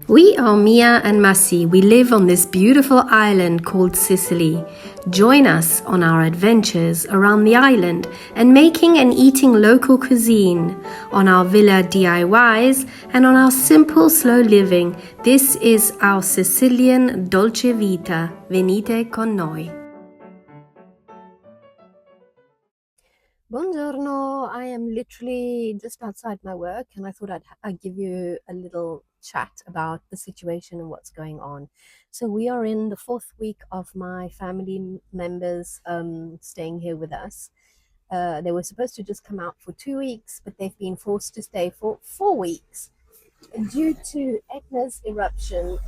We are Mia and Massi. We live on this beautiful island called Sicily. Join us on our adventures around the island and making and eating local cuisine, on our villa DIYs and on our simple slow living. This is our Sicilian Dolce vita. Venite con noi. Buongiorno, I am literally just outside my work and I thought I'd give you a little chat about the situation and what's going on. So we are in the fourth week of my family members staying here with us. They were supposed to just come out for 2 weeks, but they've been forced to stay for 4 weeks due to Etna's eruption.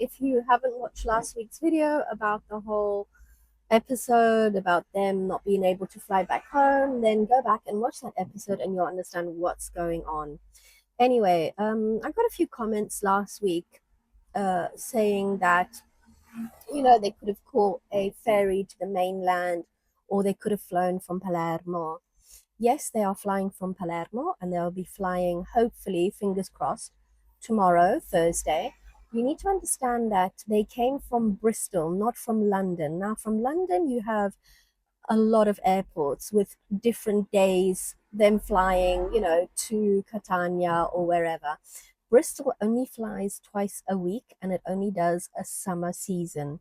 If you haven't watched last week's video about the whole episode about them not being able to fly back home, then go back and watch that episode and you'll understand what's going on. Anyway, I got a few comments last week saying that, they could have caught a ferry to the mainland or they could have flown from Palermo. Yes, they are flying from Palermo and they'll be flying, hopefully, fingers crossed, tomorrow, Thursday. You need to understand that they came from Bristol, not from London. Now, from London, you have a lot of airports with different days, them flying, to Catania or wherever. Bristol only flies twice a week and it only does a summer season.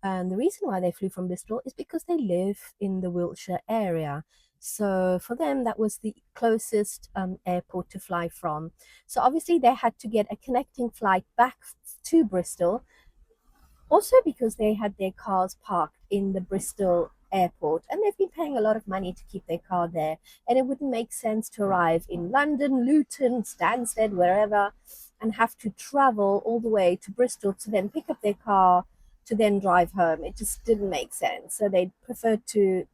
And the reason why they flew from Bristol is because they live in the Wiltshire area. So for them, that was the closest airport to fly from. So obviously they had to get a connecting flight back to Bristol, also because they had their cars parked in the Bristol airport and they've been paying a lot of money to keep their car there. And it wouldn't make sense to arrive in London, Luton, Stansted, wherever, and have to travel all the way to Bristol to then pick up their car to then drive home. It just didn't make sense. So they preferred to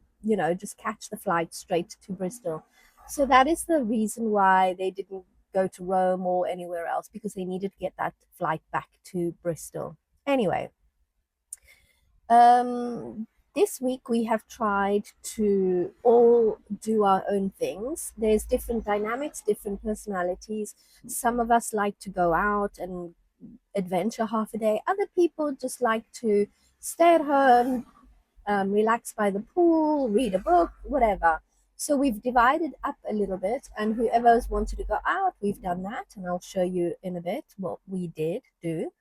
just catch the flight straight to Bristol. So that is the reason why they didn't go to Rome or anywhere else, because they needed to get that flight back to Bristol. Anyway, this week we have tried to all do our own things. There's different dynamics, different personalities. Some of us like to go out and adventure half a day. Other people just like to stay at home, relax by the pool, read a book, whatever. So we've divided up a little bit, and whoever's wanted to go out, we've done that, and I'll show you in a bit what we did do.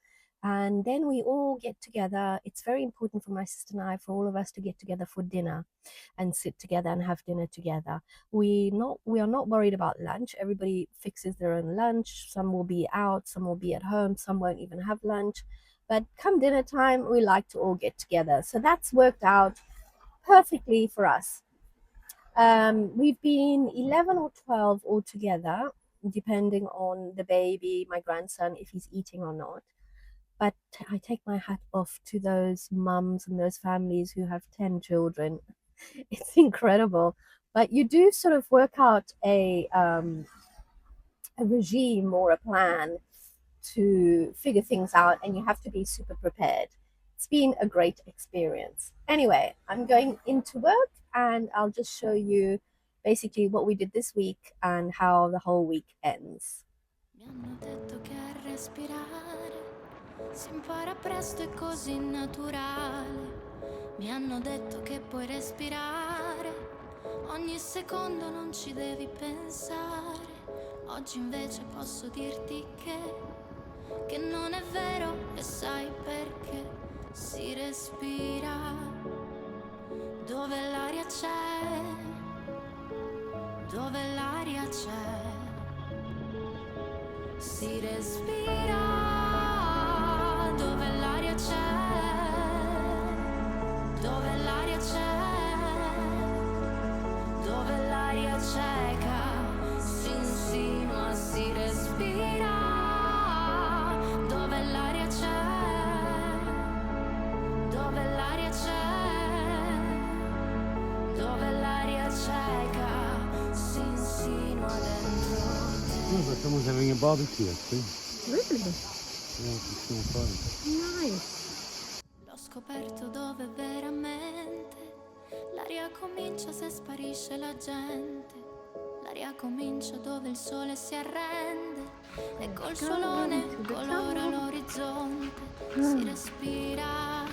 And then we all get together. It's very important for my sister and I, for all of us to get together for dinner and sit together and have dinner together. We are not worried about lunch. Everybody fixes their own lunch. Some will be out, some will be at home, some won't even have lunch. But come dinner time, we like to all get together. So that's worked out perfectly for us. We've been 11 or 12 altogether, depending on the baby, my grandson, if he's eating or not. But I take my hat off to those mums and those families who have 10 children. It's incredible. But you do sort of work out a regime or a plan to figure things out, and you have to be super prepared. It's been a great experience. Anyway, I'm going into work and I'll just show you basically what we did this week and how the whole week ends. Mi hanno detto che a respirare si impara presto e così naturale. Mi hanno detto che puoi respirare ogni secondo, non ci devi pensare. Oggi invece posso dirti che non è vero, e sai perché? Si respira dove l'aria c'è, dove l'aria c'è. Si respira dove l'aria c'è, dove l'aria c'è, dove l'aria cieca si insinua, si respira dove l'aria c'è, dove l'aria c'è, dove l'aria cieca si insinua dentro. Facciamo having a barbecue actually. Really? Yeah, possiamo fare. Nice. L'ho scoperto dove veramente l'aria comincia se sparisce la gente. L'aria comincia dove il sole si arrende e col solone colora si respira,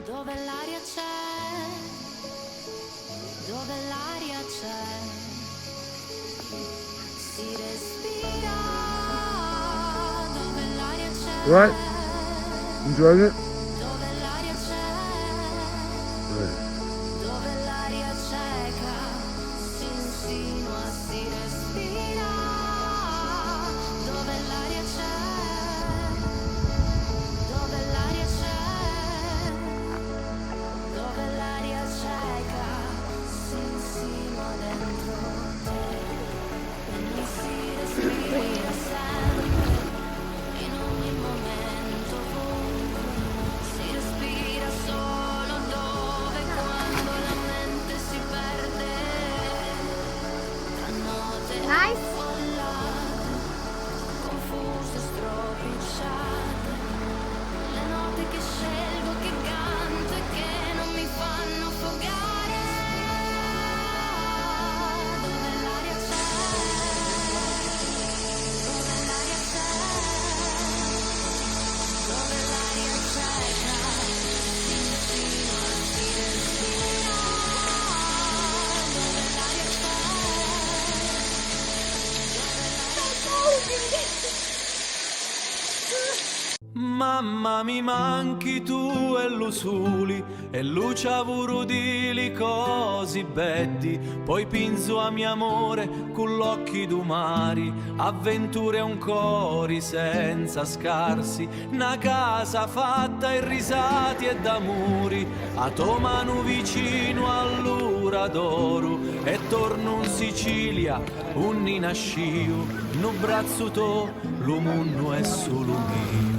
dove l'aria c'è, dove l'aria c'è, si respira, dove l'aria c'è, Right? Enjoying it? dove l'aria c'è, dove l'aria cieca si insinua, si respira, dove l'aria c'è, dove l'aria c'è, dove l'aria cieca si insinua dentro te, e non si respira sempre, in ogni momento, ovunque, si respira solo dove, quando la mente si perde, tra note affollate, confuse, stropicciate, le note che scelgo, che canto e che non mi fanno affogare, dove l'aria c'è, dove l'aria c'è, dove l'aria cieca si insinua, si respira, dove l'aria c'è, Mamma mi manchi tu e l'usuli e lucia vurudili così beddi, poi pinzo a mio amore con l'occhi d'umari, avventure un cori senza scarsi, una casa fatta e risati e da muri, a Tomanu vicino all'ura d'oro e torno in Sicilia, un ninasciu, nu brazzo to, l'umunno è solo mio.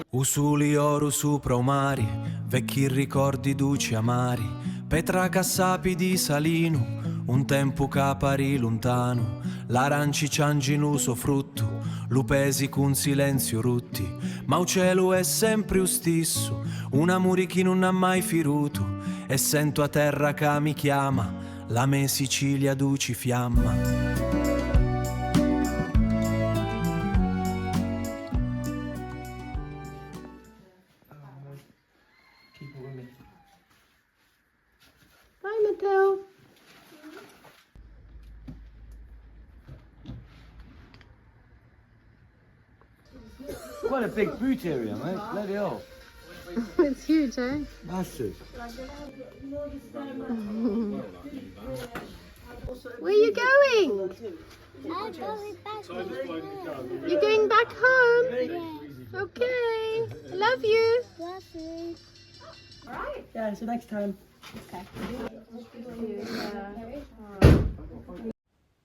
Usuli oro sopra o mari, vecchi ricordi duci amari, petraca sapi di salino, un tempo capari lontano, l'aranci cianginuso frutto, lupesi con silenzio rutti, ma il cielo è sempre lo stesso, un amore che non ha mai firuto, e sento a terra che mi chiama, la me Sicilia duci fiamma. Bye, Matteo. Quite a big boot area, mate. Bloody hell. It's huge, eh? Massive. Where are you going? I'm going back home. You're going back home? Okay. Love you. Coffee. Yeah, so next time.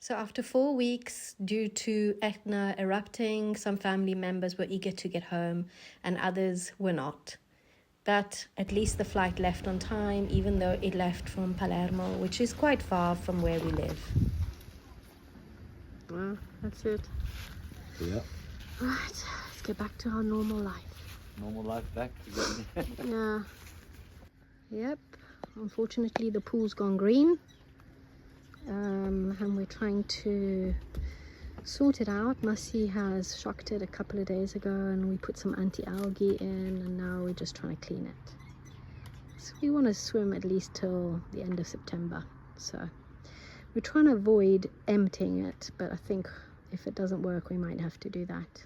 So after 4 weeks, due to Etna erupting, some family members were eager to get home and others were not. But at least the flight left on time, even though it left from Palermo, which is quite far from where we live. Well, that's it. Yeah. Right, let's get back to our normal life. Normal life back again. Yeah. Yep. Unfortunately, the pool's gone green. And we're trying to sort it out. Massi has shocked it a couple of days ago and we put some anti-algae in, and now we're just trying to clean it. So we want to swim at least till the end of September. So we're trying to avoid emptying it, but I think if it doesn't work, we might have to do that.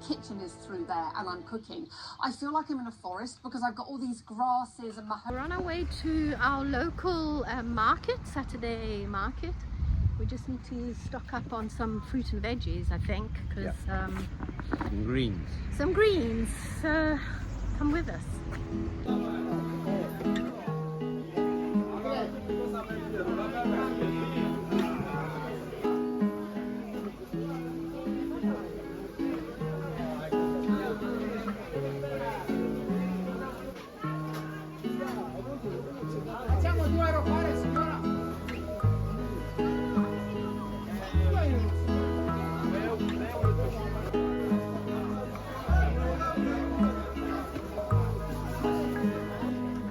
kitchen is through there and I'm cooking, I feel like I'm in a forest because I've got all these grasses and my... We're on our way to our local market, Saturday market. We just need to stock up on some fruit and veggies, I think, because some greens. some greens. So come with us.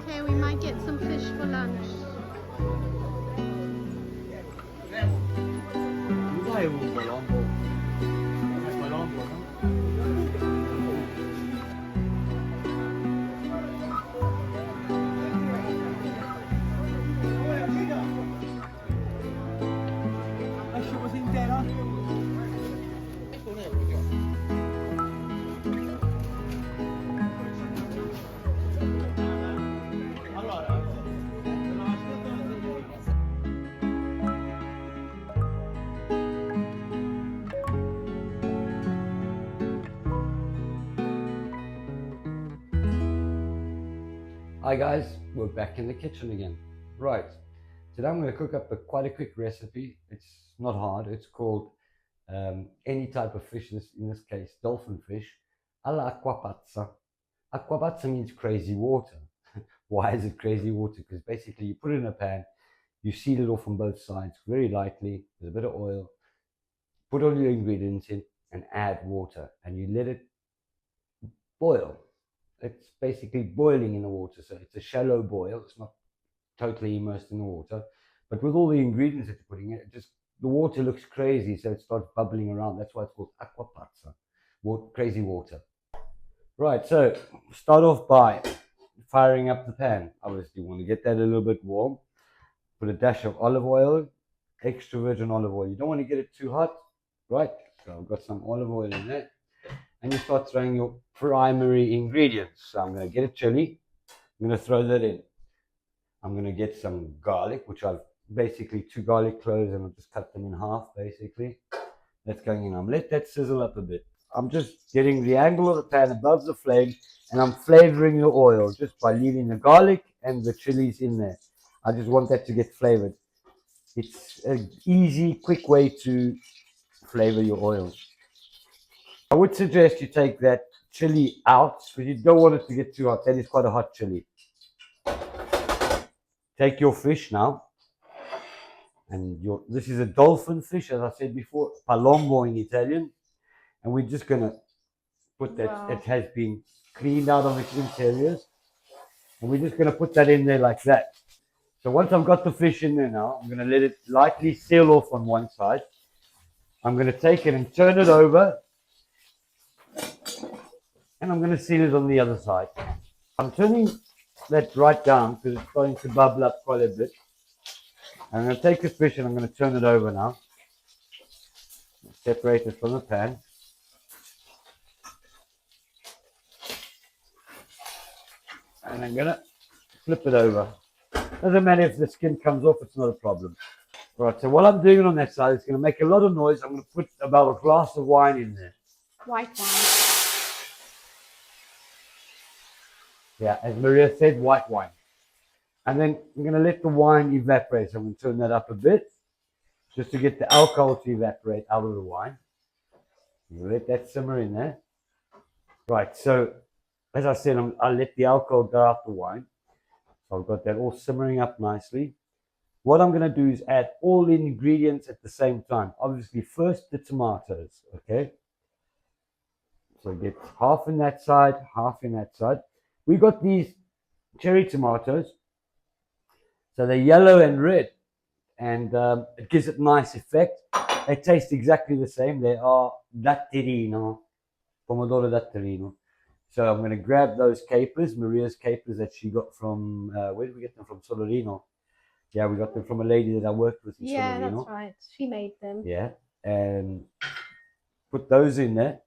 Okay, we might get some fish for lunch. Dai un colombo. Un colombo, no? Lascio così intera? Hi guys, we're back in the kitchen again. Right, today I'm going to cook up quite a quick recipe. It's not hard. It's called any type of fish, in this case dolphin fish, alla acqua pazza. Acqua pazza means crazy water. Why is it crazy water? Because basically you put it in a pan, you seal it off on both sides very lightly with a bit of oil, put all your ingredients in and add water and you let it boil. It's basically boiling in the water, so it's a shallow boil. It's not totally immersed in the water, but with all the ingredients that you're putting in, the water looks crazy, so it starts bubbling around. That's why it's called acqua pazza, crazy water. Right, so start off by firing up the pan. Obviously, you want to get that a little bit warm. Put a dash of olive oil, extra virgin olive oil. You don't want to get it too hot, right? So I've got some olive oil in there. And you start throwing your primary ingredients. So I'm going to get a chili. I'm going to throw that in. I'm going to get some garlic, which I've basically 2 garlic cloves and I've just cut them in half basically. That's going in. I'm let that sizzle up a bit. I'm just getting the angle of the pan above the flame and I'm flavoring the oil just by leaving the garlic and the chilies in there. I just want that to get flavored. It's an easy, quick way to flavor your oil. I would suggest you take that chili out because you don't want it to get too hot. That is quite a hot chili. Take your fish now, and this is a dolphin fish, as I said before, palombo in Italian, and we're just gonna put that. Wow. It has been cleaned out of its interiors, and we're just gonna put that in there like that. So once I've got the fish in there now, I'm gonna let it lightly seal off on one side. I'm gonna take it and turn it over. And I'm going to seal it on the other side. I'm turning that right down because it's starting to bubble up quite a bit. I'm going to take the fish and I'm going to turn it over now. Separate it from the pan. And I'm going to flip it over. Doesn't matter if the skin comes off, it's not a problem. Right, so while I'm doing it on that side, it's going to make a lot of noise. I'm going to put about a glass of wine in there. White wine. Yeah, as Maria said, white wine. And then I'm going to let the wine evaporate. So I'm going to turn that up a bit just to get the alcohol to evaporate out of the wine. You let that simmer in there. Right, so as I said, I'll let the alcohol go out the wine. So I've got that all simmering up nicely. What I'm going to do is add all the ingredients at the same time. Obviously, first the tomatoes, okay? So get half in that side, half in that side. We got these cherry tomatoes, so they're yellow and red, and it gives it nice effect. They taste exactly the same. They are datterino, pomodoro datterino. So I'm going to grab those capers, Maria's capers that she got from, where did we get them from? Solarino. Yeah, we got them from a lady that I worked with in Solarino. Yeah, that's right. She made them. Yeah, and put those in there.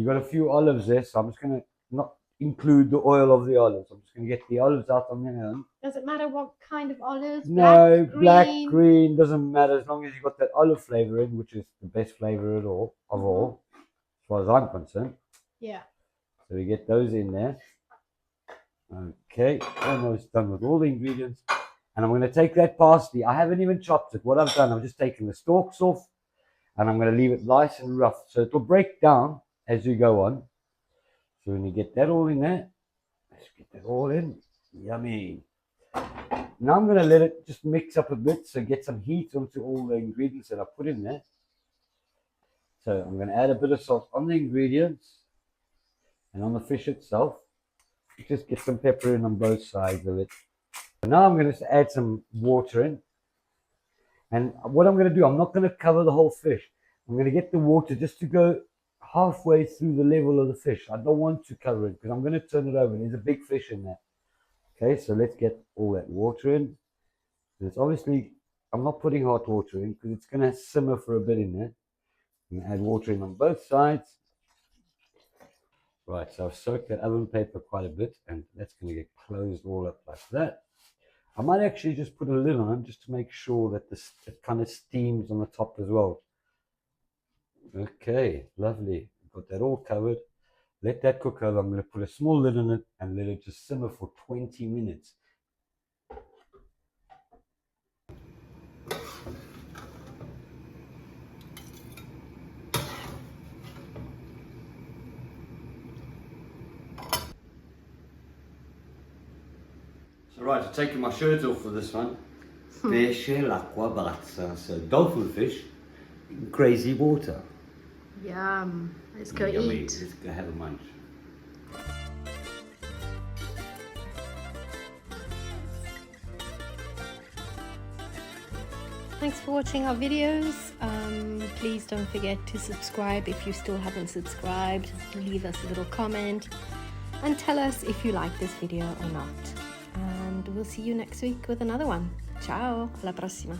You got a few olives there, so I'm just gonna not include the oil of the olives. I'm just gonna get the olives out on their own. Does it matter what kind of olives? No, black, green? green, doesn't matter as long as you got that olive flavor in, which is the best flavor at all of all, as far as I'm concerned. Yeah. So we get those in there. Okay, almost done with all the ingredients. And I'm going to take that parsley. I haven't even chopped it. What I've done, I've just taken the stalks off and I'm going to leave it nice and rough. So it will break down as you go on. So when you get that all in there, let's get that all in. Yummy. Now I'm going to let it just mix up a bit, so get some heat onto all the ingredients that I put in there. So I'm going to add a bit of salt on the ingredients and on the fish itself. Just get some pepper in on both sides of it. Now I'm going to add some water in. And what I'm going to do, I'm not going to cover the whole fish. I'm going to get the water just to go halfway through the level of the fish. I don't want to cover it because I'm going to turn it over. There's a big fish in there. Okay, so let's get all that water in. And it's obviously, I'm not putting hot water in because it's going to simmer for a bit in there. I'm going to add water in on both sides. Right, so I've soaked that oven paper quite a bit and that's going to get closed all up like that. I might actually just put a lid on it just to make sure that it kind of steams on the top as well. Okay, lovely. Got that all covered. Let that cook over. I'm going to put a small lid on it and let it just simmer for 20 minutes. So right, I've taken my shirt off for this one. Pesce l'acqua bazza. So dolphin fish in crazy water. Yum. Let's go Yummy. eat. Let's go have a munch. Thanks for watching our videos. Please don't forget to subscribe if you still haven't subscribed. Leave us a little comment and tell us if you like this video or not. And we'll see you next week with another one. Ciao, alla prossima.